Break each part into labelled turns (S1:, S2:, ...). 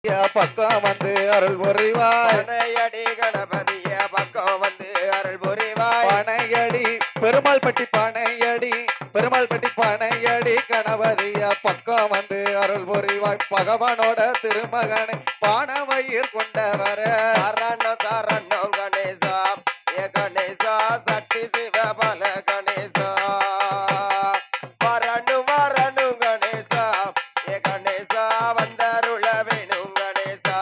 S1: பக்கம் வந்து அருள் புரிவாய்.
S2: பனையடி கணபதிய பக்கம் வந்து அருள் புரிவாய்.
S1: பனையடி பெருமாள் பட்டி பனையடி பெருமாள் பட்டி பனையடி கணபதிய பக்கம் வந்து அருள் புரிவாய். பகவானோட திருமகனை பானவயிர் கொண்டவர
S2: சரணம் சரணம் கணேசா ஏ கணேசா சக்தி சிவபல கணேசா வரணும் வரணும் கணேசா ஏ கணேசா வந்தருள வேணும் கணேசா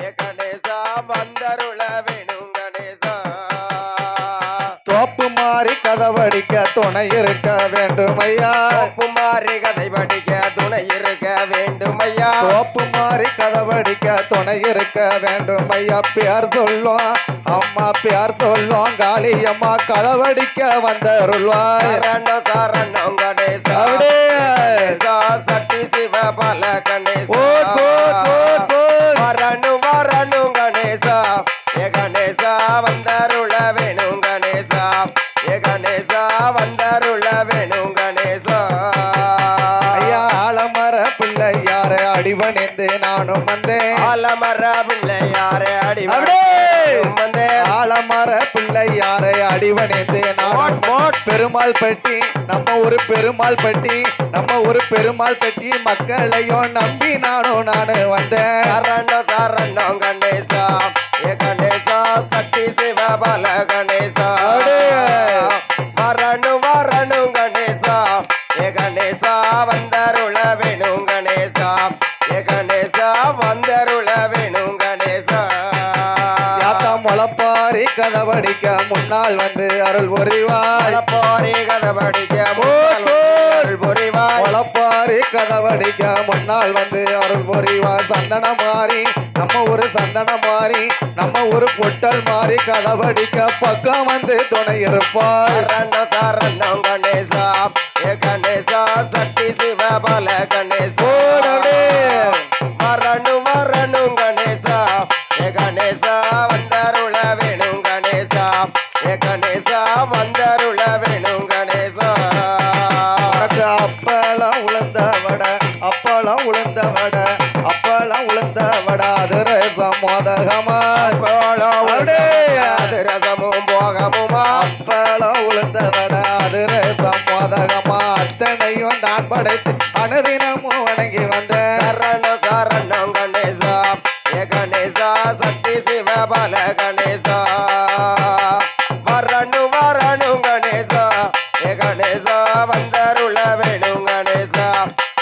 S2: ஏ கணேசா வந்தருள வேணும் கணேசா.
S1: தோப்பு மாறி கதவடிக்க துணை இருக்க வேண்டும் ஐயா.
S2: தோப்பு மாறி கதை படிக்க துணை இருக்க வேண்டும் ஐயா.
S1: தோப்பு மாறி கதவடிக்க துணை இருக்க வேண்டும் ஐயா. பேர் சொல்லும் அம்மா பேர் சொல்லும் காளியம்மா கதவடிக்க வந்தருள்வாய்.
S2: சரணம் சரணம் கணேசா சக்தி சிவபல கணேசா வரணும் வரணும் கணேசா ஏ கணேசா வந்தருள வேணும் கணேசா ஏ கணேசா வந்தருள வேணும் கணேசா.
S1: ஐயா ஆலமர பிள்ளை யார அடிவணிந்து நானும் வந்தேன்.
S2: ஆலமர பிள்ளை யாரே அடி வந்தேன்.
S1: ஆலமர பிள்ளை யாரை அடிவணிந்து நானும் பெருமாள் பட்டி நம்ம ஒரு பெருமாள் பட்டி நம்ம ஒரு பெருமாள் பட்டி மக்களையும் நம்பி நானும் வந்தேன்.
S2: சரணம் சரணம் கணேசா ஏ கணேசா சக்தி சிவபல கணேசா வரணும் வரணும் கணேசா ஏ கணேசா வந்தருள வேணும் கணேசா ஏ கணேசா வந்தருள வேணும் கணேசா.
S1: முளப்பாரி கதவடிக்க முன்னால் வந்து அருள் புரிவாய்.
S2: போரி கதவடிக்க அருள் புரிவாய்.
S1: முளப்பாரி கதவடிக்க முன்னால் வந்து அருள் புரிவாய். சந்தனம் மாறி நம்ம ஒரு சந்தனம் மாறி நம்ம ஒரு பொட்டல் மாறி கதவடிக்க பக்கம் வந்து துணை இருப்பாய்.
S2: சரணம் சரணம் கணேசா ஏ கணேசா சக்தி சிவபல கணேசா வரணும் வரணும் கணேசா ஏ கணேசா வந்தருள வேணும் கணேசா ஏ கணேசா வந்தருள வேணும் கணேசா.
S1: அப்பளம் உளுந்த வடை அப்பளம் உளுந்த வடை அப்பளம் உளுந்த வடை அது ரசம் மோதகமா
S2: அது ரசமும் போகமுமா.
S1: அப்பளம் உளுந்த வடை அது ரசம் மோதகமா அத்தனையும் நான் படைத்து அனுதினமும் வணங்கி வந்தேன்.
S2: சரணம் சரணம் கணேசா ஏ கணேசா சக்தி சிவபல கணேசா வரணும் வரணும் கணேசா ஏ கணேசா வந்தருள வேணும் கணேசா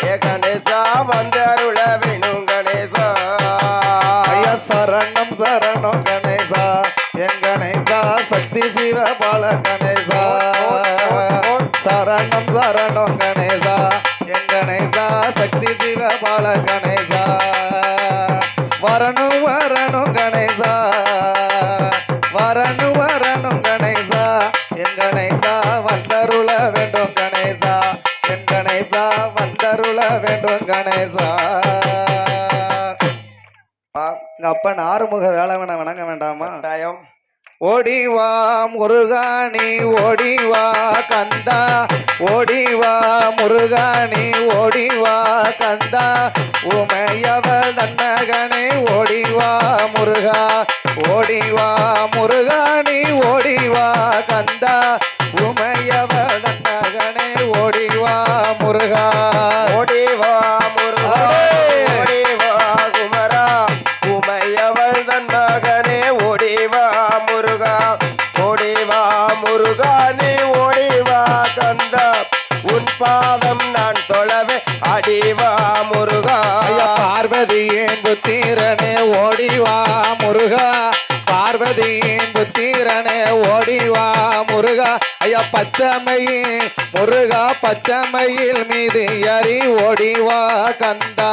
S2: ஏ கணேசா வந்தருள வேணும் கணேசா.
S1: ஐயா சரணம் சரணம் கணேசா என் கணேசா சக்தி சிவபால கணேசா சரணம் சரணம் கணேசா என் கணேசா சக்தி சிவபால கணேசா வரணும் வரணும் கணேசா வரணும் வரணும் கணேசா என் கணேசா வந்தருள வேண்டும் கணேசா என் கணேசா வந்தருள வேண்டும் கணேசா. அப்பன் ஆறுமுக வேளவனை வணங்க வேண்டாமா? ஓடிவா முருகாணி ஓடிவா கந்தா ஓடிவா முருகாணி ஓடிவா கந்தா உமையவள் தன்மகனே ஓடிவா முருகா ஓடிவா முருகாணி ஓடிவா கந்தா உமையவள் தன்மகனே ஓடிவா முருகா
S2: ஓடிவா முருகா ஓடிவா குமரா உமையவள் தன் மகனே ஓடிவா முருகா ஓடிவா முருகா நீ ஓடிவா கந்தா உன் பாதம் நான் தொழவே அடிவா முருகா.
S1: பார்வதியின் புத்திரனே ஓடிவா முருகா பார்வதியின் புத்திரனே ஓடிவா முருகா ஐயா பச்சமையில் முருகா பச்சமையில் மீது எறி ஓடிவா கந்தா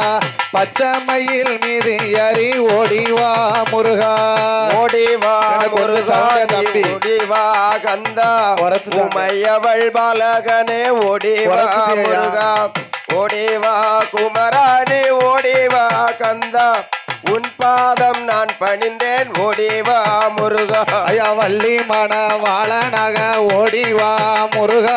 S1: பச்சமையில் மீது எறி ஓடிவா முருகா
S2: ஓடிவா முருகா ஓடிவா கந்தா உமையவள் பாலகனே ஓடிவா முருகா ஓடிவா குமராணி ஓடிவா கந்தா உன் பாதம் நான் பணிந்தேன் ஓடிவா முருகா.
S1: ஐயா வள்ளி மன வாழனாக ஓடிவா முருகா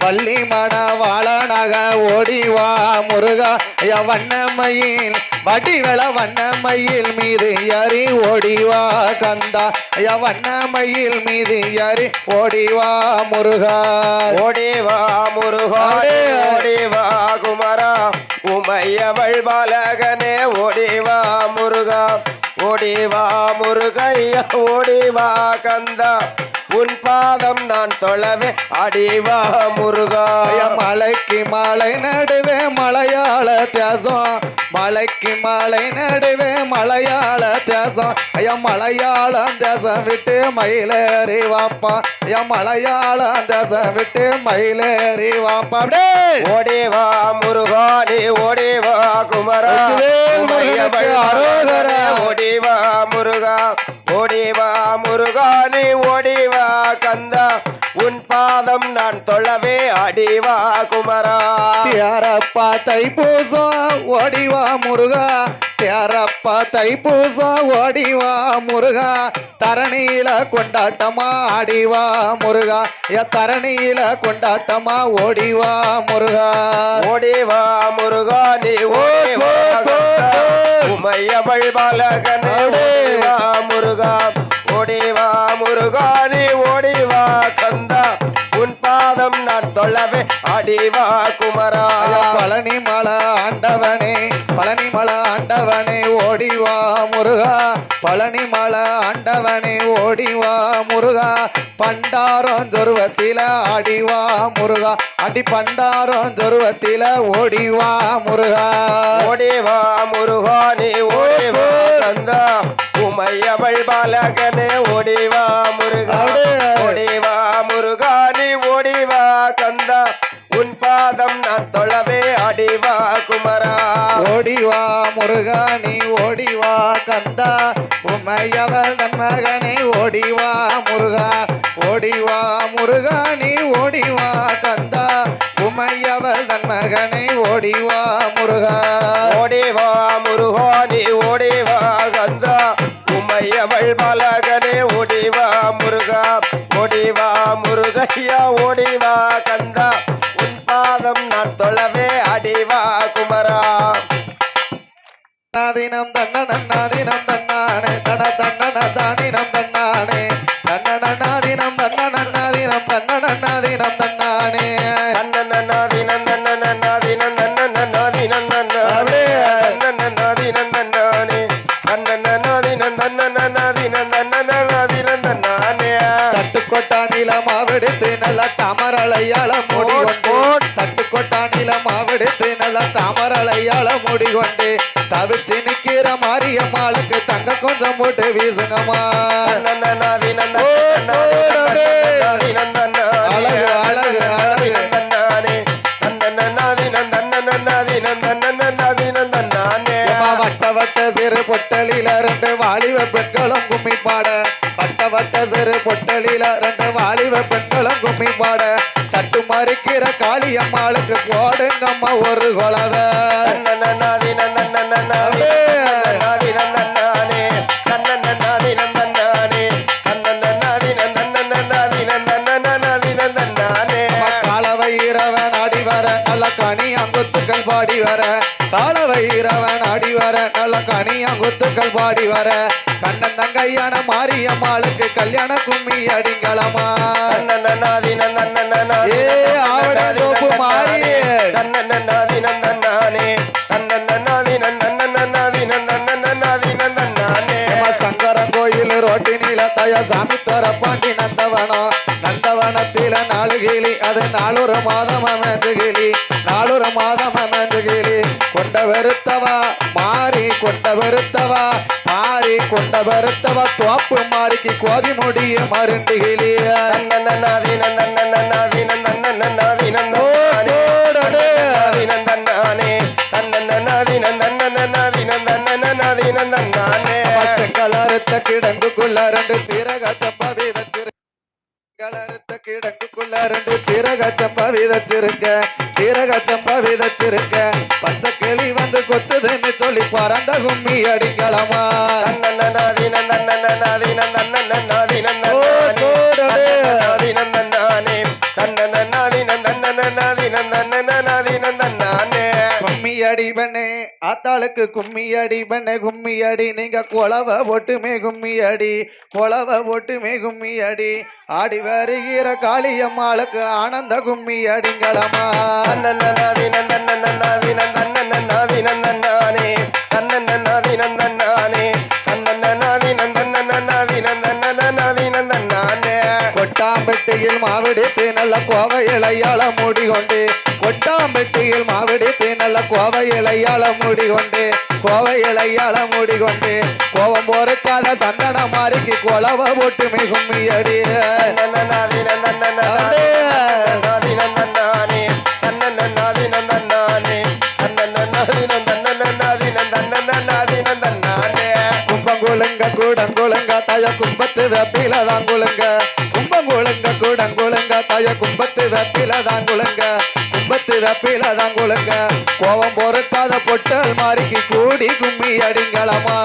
S1: வள்ளி மன வாழனாக ஓடிவா முருகா ஐயா வண்ணமையில் வடிவள வண்ணமயில் மீது ஏறி ஓடிவா கந்தா ஐயா வண்ணமயில் மீது ஏறி ஓடிவா முருகா
S2: ஓடிவா முருகா ஓடிவா குமரா உமையவள் பாலகனே ஓடிவா முருகா ஓடிவா முருகையா ஓடிவா கந்தா உன் பாதம் நான் தொழவே அடிவா முருகா
S1: ஐயா மலைக்கு மலை நடுவே மலையாள தேசம் மலைக்கு மலை நடுவே மலையாள தேசம் ஐயா மலையாளம் தேசம் விட்டு மயிலேறி வாப்பா ஐயா மலையாளம் தேசம் விட்டு மயிலேறி வாப்பா அப்படியே
S2: ஓடிவா முருகா நீ ஓடிவா குமரா
S1: வெற்றிவேல் முருகனுக்கு அரோகரா.
S2: ஓடிவா முருகா ஓடிவா முருகா நீ ஓடிவா கந்தா உன் பாதம் நான் தொழவே அடிவா குமரா
S1: தேரப்பா தைப்பூசம் ஓடிவா முருகா தேரப்பா தைப்பூசம் ஓடிவா முருகா தரணியில கொண்டாட்டமா ஆடிவா முருகா தரணியில கொண்டாட்டமா ஓடிவா முருகா
S2: ஓடிவா முருகா நீ ஓடிவா கந்தா உமையவள் பாலகனே ஓடிவா முருகா ஓடிவா முருகா நீ ஓடிவா கந்தா உன் பாதம் நான் தொழவே அடிவா குமரா
S1: பழனி மலை ஆண்டவனே பழனி மலை ஆண்டவனே ஓடிவா முருகா பழனி மலை ஆண்டவனே ஓடிவா முருகா பண்டாரம் சொருவத்தில ஆடிவா முருகா அடி பண்டாரம் சொருவத்தில ஓடிவா முருகா
S2: ஓடிவா முருகா நீ ஓடிவா கந்தா உமையவள் பாலகனே ஓடிவா முருகா ஓடிவா முருகா நீ ஓடிவா கந்தா உன் பாதம் நான் தொழவே அடிவா குமரா
S1: ஓடிவா முருகா நீ ஓடிவா கந்தா உமையவள் தன் மகனே ஓடிவா முருகா ஓடிவா முருகா நீ ஓடிவா கந்தா உமையவள் தன் மகனே ஓடிவா முருகா
S2: ஓடிவா முருகா நீ ஓடிவா கந்தா உமையவள் பாலகனே ஓடிவா முருகா ஓடிவா முருகையா ஓடிவா கந்தா உன் பாதம் நான் தொழவே அடிவா குமரா
S1: தினம் தன்னதினம் தன்னானே தட தன்னன தானினம் தன்னானே தன்னதினம் தன்னதினம் தன்னதினம் தன்னானே தட்டுக்கொட்டா நிலமாவெடுத்து நல்ல தாமரலையாள மூடிக்கொண்டு தட்டுக்கொட்டா நிலமாவெடுத்து நல்ல தாமரலையாள மூடிக்கொண்டு தவிச்சு நிக்கிற மாரியம்மாளுக்கு தங்க கொஞ்சம் போட்டு வீசுங்கம்மா அழகு அழகு அழகு வட்ட வட்ட சிறு பொட்டலில ரெண்டு வாலிப பெண்களும் கும்மி பாட வட்ட வட்ட சிறு பொட்டலில ரெண்டு வாலிப பெண்களும் கும்மி பாட தட்டு மறுக்கிற காளியம்மாளுக்கு போடுங்கம்மா ஒரு கொலவை காலவைரவன் அடி வர நல்ல கனியாங்குத்துக்கள் பாடி வர காலவைரவன் அடி வர நல்ல கனியாங்குத்துக்கள் பாடி வர கண்ணன் தங்கையான மாரியம்மாளுக்கு கல்யாண கும்மி அடிங்களமா ஏ ஆவட தோப்பு மாறியே சங்கரன் கோயில் ரோட்டினில தய சாமி தர பாண்டி நந்தவனம் நந்தவனத்தில நாலு கிளி அது நாலொரு மாதம் அமைந்து கிளி நாலொரு மாதம் அமைந்து கிளி கொண்ட வெறுத்தவா மாறி கொண்ட வெறுத்தவா மாறி கொண்ட வெறுத்தவா தோப்பு மாறிக்கு கோதி முடிய மருண்டு கிளி செங்கலறுத்த கிடங்குக்குள்ள ரெண்டு சீரக சம்பா விதச்சிரு செங்கலறுத்த கிடங்குக்குள்ள ரெண்டு சீரக சம்பா விதச்சிருக்க சீரக சம்பா விதச்சிருக்க பச்சை கிளி வந்து கொத்துதுன்னு சொல்லி பறந்த கும்மி அடிங்களமா கும்மி அடி பெண்ணே ஆத்தாளுக்கு கும்மி அடி பெண்ணே கும்மி அடி நீங்க குளவ ஒட்டுமே கும்மி அடி குளவ ஒட்டுமே கும்மி அடி ஆடி வருகிற காளியம்மாளுக்கு ஆனந்த கும்மி அடிங்களமா கொட்டாம்பெட்டியில் மாவிடித்து நல்ல கோவை இலையாள மூடிக்கொண்டு கொட்டாம்பெட்டியில் மாவிடித்து நல்ல கோவை இலையாள மூடிக்கொண்டு கோவை இலையாள மூடிக்கொண்டு கோவம் பொறுக்காத சந்தன மாறிக்கு குளவ ஒட்டுமை கும்மி அடி கும்பங்குழுங்க கூடங்குழுங்க தய கும்பத்து வெப்பில தாங்குழுங்க கும்பங்குழுங்க கூடங்குழுங்க தய கும்பத்து வெப்பில தாங்குழுங்க கும்பத்து வெப்பில தாங்குழுங்க கோவம் பொறுக்காத பொட்டல் மாறிக்கு கூடி கும்மி அடிங்களமா